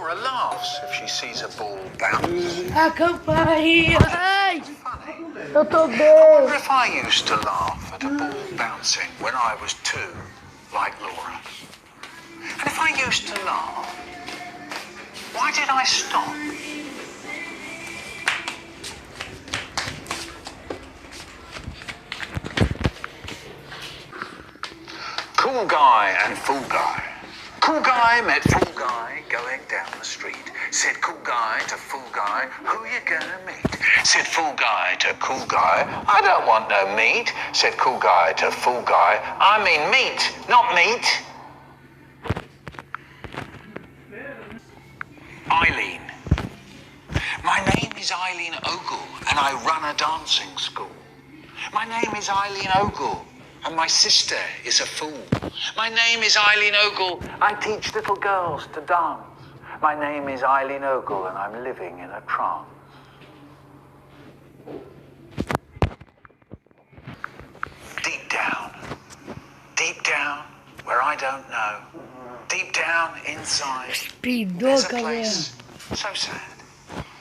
Laura laughs if she sees a ball bounce. A campainha! Ai! Funny. Eu tô I wonder bem! if I used to laugh at a ball bouncing when I was 2, like Laura. And if I used to laugh, why did I stop? Cool guy and fool guy. Cool guy met fool guy going down the street. Said cool guy to fool guy, who you gonna meet? Said fool guy to cool guy, I don't want no meat. Said cool guy to fool guy, I mean meat, not meat. Eileen. My name is Eileen Ogle and I run a dancing school. My name is Eileen Ogle and my sister is a fool. My name is Eileen Ogle, I teach little girls to dance. My name is Eileen Ogle and I'm living in a trance. Deep down, where I don't know, deep down inside, Speedou, there's a galera. place so sad.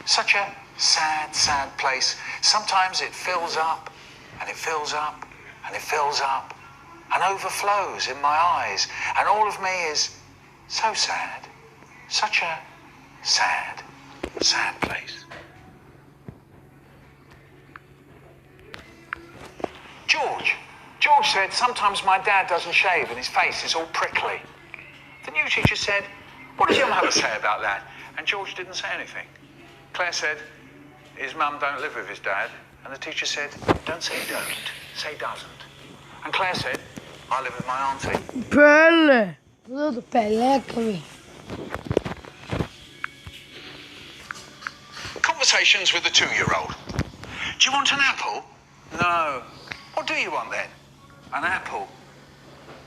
Such a sad, sad place. Sometimes it fills up, and it fills up, and it fills up, and overflows in my eyes. And all of me is so sad. Such a sad, sad place. George said sometimes my dad doesn't shave and his face is all prickly. The new teacher said, what does your mother say about that? And George didn't say anything. Claire said, his mum don't live with his dad. And the teacher said, don't say don't, say doesn't. And Claire said, I live with my auntie. Pele! Tudo peleca, velho. Conversations with a 2-year-old. Do you want an apple? No. What do you want then? An apple.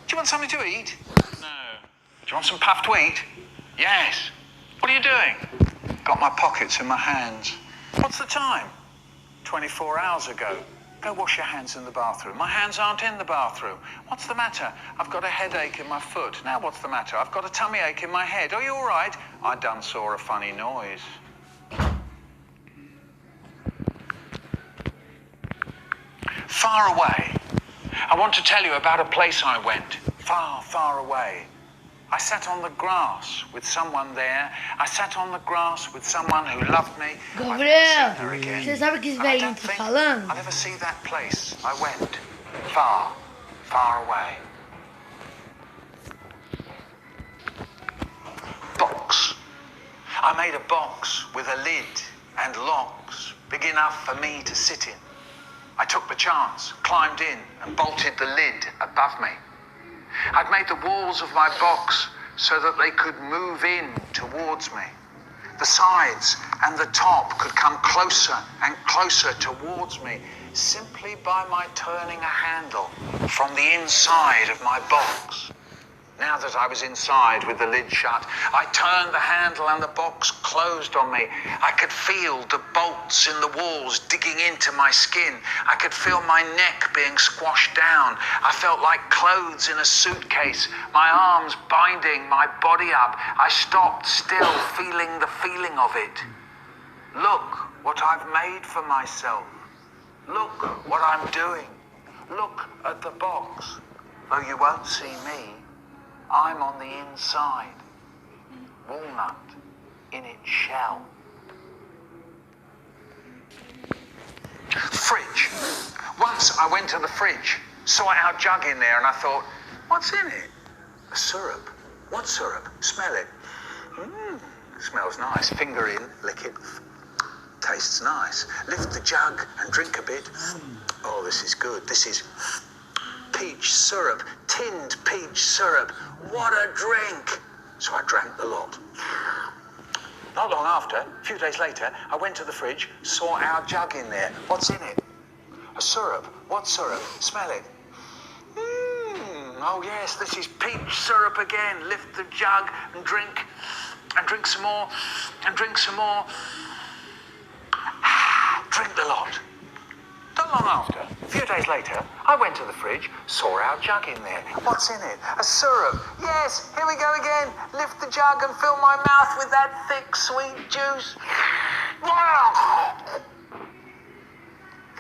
Do you want something to eat? No. Do you want some puffed wheat? Yes. What are you doing? Got my pockets in my hands. What's the time? 24 hours ago. Go wash your hands in the bathroom. My hands aren't in the bathroom. What's the matter? I've got a headache in my foot. Now what's the matter? I've got a tummy ache in my head. Are you all right? I done saw a funny noise. Far away. I want to tell you about a place I went. Far, far away. I sat on the grass with someone there. I sat on the grass with someone who loved me. Gabriel, você sabe que esse I velhinho don't tá think falando? I'll ever see that place. I went far, far away. Box. I made a box with a lid and locks big enough for me to sit in. I took the chance, climbed in and bolted the lid above me. I'd made the walls of my box so that they could move in towards me. The sides and the top could come closer and closer towards me simply by my turning a handle from the inside of my box. Now that I was inside with the lid shut, I turned the handle and the box closed on me. I could feel the bolts in the walls digging into my skin. I could feel my neck being squashed down. I felt like clothes in a suitcase, my arms binding my body up. I stopped still, feeling the feeling of it. Look what I've made for myself. Look what I'm doing. Look at the box. Though you won't see me, I'm on the inside, walnut in its shell. Fridge. Once I went to the fridge, saw our jug in there and I thought, what's in it? A syrup. What syrup? Smell it. Smells nice. Finger in, lick it. Tastes nice. Lift the jug and drink a bit. Oh, this is good. This is peach syrup, tinned peach syrup. What a drink! So I drank the lot. Not long after, a few days later, I went to the fridge, saw our jug in there. What's in it? A syrup. What syrup? Smell it. Oh yes, this is peach syrup again. Lift the jug and drink some more, and drink some more. Drink the lot. Not long after, A few days later, I went to the fridge, saw our jug in there. What's in it? A syrup. Yes, here we go again. Lift the jug and fill my mouth with that thick, sweet juice.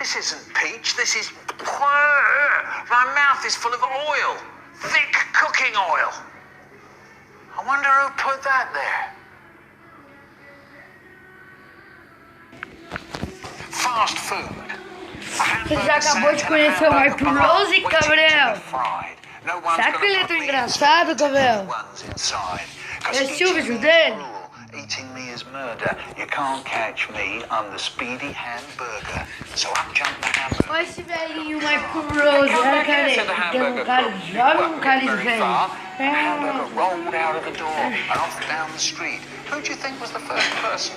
This isn't peach, this is... My mouth is full of oil. Thick cooking oil. I wonder who put that there. Fast food. Você já acabou de conhecer o Marco Rose, Gabriel? Será que ele é tão engraçado, Gabriel? Já assistiu o vídeo dele? Eating me is murder. You can't catch me. I'm the speedy hamburger. So up jump the hamburger. Olha esse velhinho, Marco Rose. Olha, cara, tem um cara jovem, um cara de velho. The hamburger rolled out of the door and off down the street. Who do you think was the first person?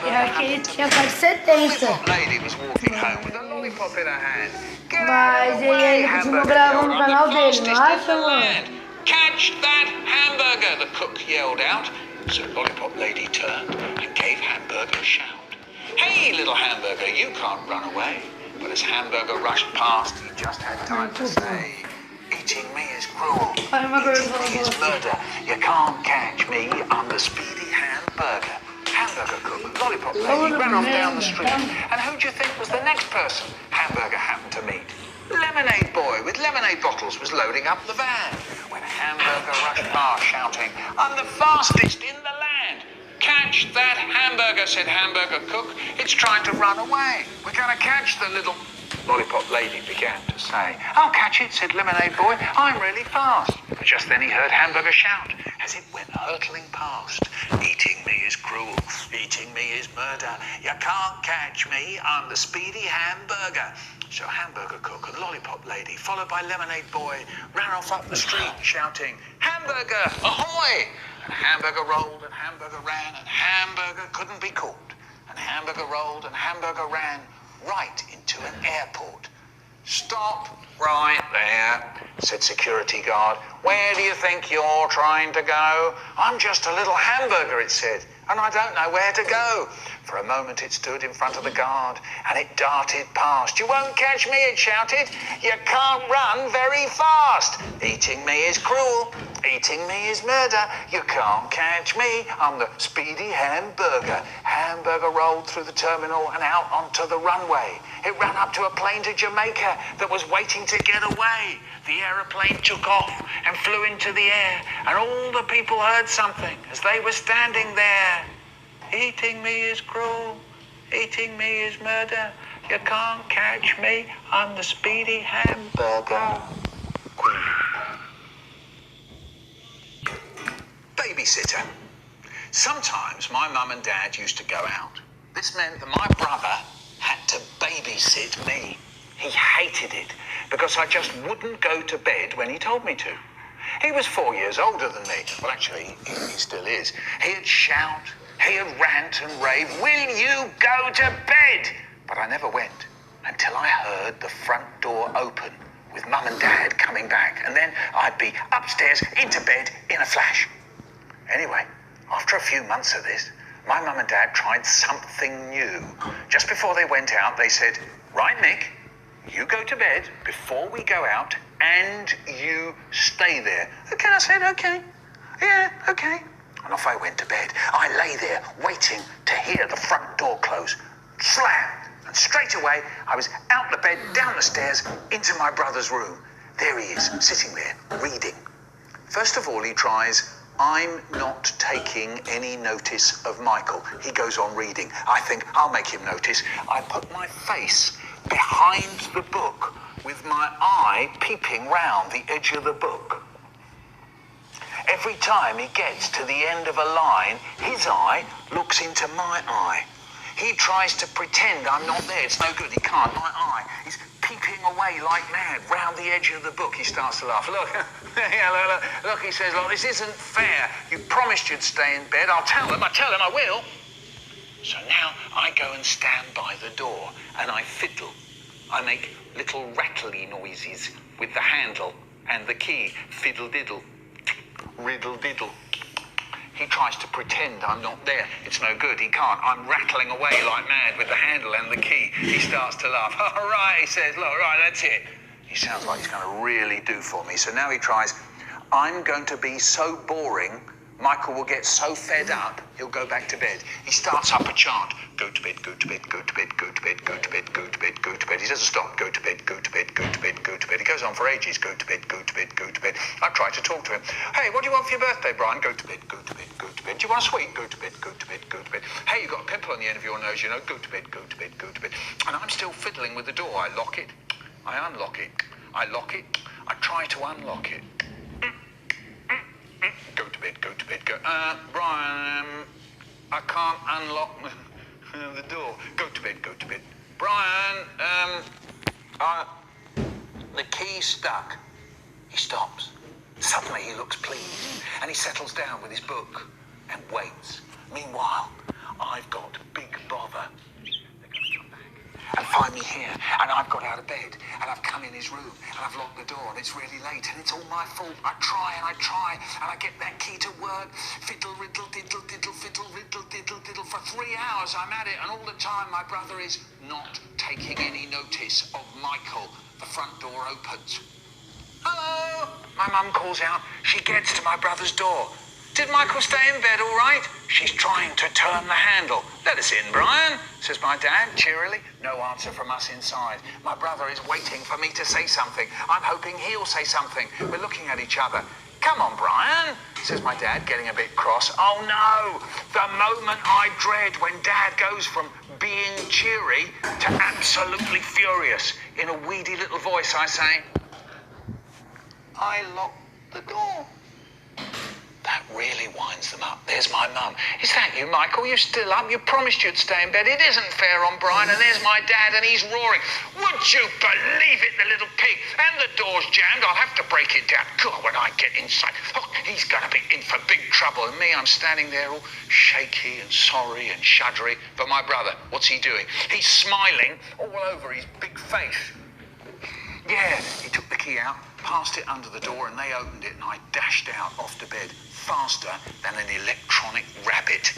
Eu acho que ele tinha quase 70. Lady was walking home with a lollipop in her hand. Mas ele ainda continua gravando no canal dele, não acha, mano? Catch that hamburger, the cook yelled out. So Lollipop Lady turned and gave Hamburger a shout. Hey, little Hamburger, you can't run away. But as Hamburger rushed past, he just had time to say, eating me is cruel, eating me is murder. You can't catch me, I'm the speedy hamburger. Hamburger cook, Lollipop Lady ran off down the street. And who do you think was the next person Hamburger happened to meet? Lemonade Boy with lemonade bottles was loading up the van when Hamburger rushed past shouting, I'm the fastest in the land. Catch that hamburger, said Hamburger Cook. It's trying to run away. We're going to catch the little... Lollipop Lady began to say. I'll catch it, said Lemonade Boy. I'm really fast. But just then he heard Hamburger shout as it went hurtling past. Eating me is cruel. Eating me is murder. You can't catch me. I'm the speedy hamburger. So Hamburger Cook and Lollipop Lady, followed by Lemonade Boy, ran off up the street shouting, Hamburger, ahoy! And Hamburger rolled and Hamburger ran and Hamburger couldn't be caught. And Hamburger rolled and Hamburger ran right into an airport. Stop right there, said security guard. Where do you think you're trying to go? I'm just a little hamburger, it said, and I don't know where to go. For a moment it stood in front of the guard and it darted past. You won't catch me, it shouted. You can't run very fast. Eating me is cruel. Eating me is murder. You can't catch me. I'm the speedy hamburger. Hamburger rolled through the terminal and out onto the runway. It ran up to a plane to Jamaica that was waiting to get away. The aeroplane took off and flew into the air, and all the people heard something as they were standing there. Eating me is cruel. Eating me is murder. You can't catch me. I'm the speedy hamburger. Babysitter. Sometimes my mum and dad used to go out. This meant that my brother had to babysit me. He hated it because I just wouldn't go to bed when he told me to. He was 4 years older than me. Well, actually, he still is. He'd shout, he'd rant and rave, will you go to bed? But I never went until I heard the front door open with Mum and Dad coming back, and then I'd be upstairs into bed in a flash. Anyway, after a few months of this, my Mum and Dad tried something new. Just before they went out, they said, right, Nick, you go to bed before we go out and you stay there. Okay, I said, okay. Yeah, okay. And off I went to bed. I lay there waiting to hear the front door close. Slam! And straight away, I was out the bed, down the stairs, into my brother's room. There he is, sitting there, reading. First of all, he tries, I'm not taking any notice of Michael. He goes on reading. I think I'll make him notice. I put my face behind the book with my eye peeping round the edge of the book. Every time he gets to the end of a line, his eye looks into my eye. He tries to pretend I'm not there. It's no good. He can't. My eye is peeping away like mad round the edge of the book. He starts to laugh. Look, yeah, look, he says, look, this isn't fair. You promised you'd stay in bed. I'll tell him I will. So now I go and stand by the door and I fiddle. I make little rattly noises with the handle and the key. Fiddle diddle, riddle diddle. He tries to pretend I'm not there. It's no good. He can't. I'm rattling away like mad with the handle and the key. He starts to laugh. All right, he says, look, right, that's it. He sounds like he's going to really do for me. So now he tries, I'm going to be so boring, Michael will get so fed up, he'll go back to bed. He starts up a chant. Go to bed, go to bed, go to bed, go to bed, go to bed, go to bed, go to bed. He doesn't stop. Go to bed, go to bed, go to bed, go to bed. He goes on for ages. Go to bed, go to bed, go to bed. I try to talk to him. Hey, what do you want for your birthday, Brian? Go to bed, go to bed, go to bed. Do you want a sweet? Go to bed, go to bed, go to bed. Hey, you've got a pimple on the end of your nose, you know. Go to bed, go to bed, go to bed. And I'm still fiddling with the door. I lock it. I unlock it. I lock it. I try to unlock it. Go to bed, go to bed, go. Brian, I can't unlock the door. Go to bed, go to bed. Brian, the key's stuck. He stops. Suddenly he looks pleased and he settles down with his book and waits. Meanwhile, I've got big bother. They're going to come back and find me here, and I've got out of bed, and I've come in his room, and I've locked the door, and it's really late, and it's all my fault. I try, and I get that key to work. Fiddle, riddle, diddle, diddle, fiddle, riddle, diddle, diddle. For 3 hours I'm at it, and all the time my brother is not taking any notice of Michael. The front door opens. Hello! My mum calls out. She gets to my brother's door. Did Michael stay in bed all right? She's trying to turn the handle. Let us in, Brian, says my dad cheerily. No answer from us inside. My brother is waiting for me to say something. I'm hoping he'll say something. We're looking at each other. Come on, Brian, says my dad, getting a bit cross. Oh, no, the moment I dread when Dad goes from being cheery to absolutely furious. In a weedy little voice, I say, I locked the door. That really winds them up. There's my mum. Is that you, Michael? You still up? You promised you'd stay in bed. It isn't fair on Brian. And there's my dad, and he's roaring. Would you believe it, the little pig? And the door's jammed. I'll have to break it down. God, when I get inside, oh, he's going to be in for big trouble. And me, I'm standing there all shaky and sorry and shuddery. But my brother, what's he doing? He's smiling all over his big face. Yeah, he took the key out, passed it under the door, and they opened it, and I dashed out off to bed faster than an electronic rabbit.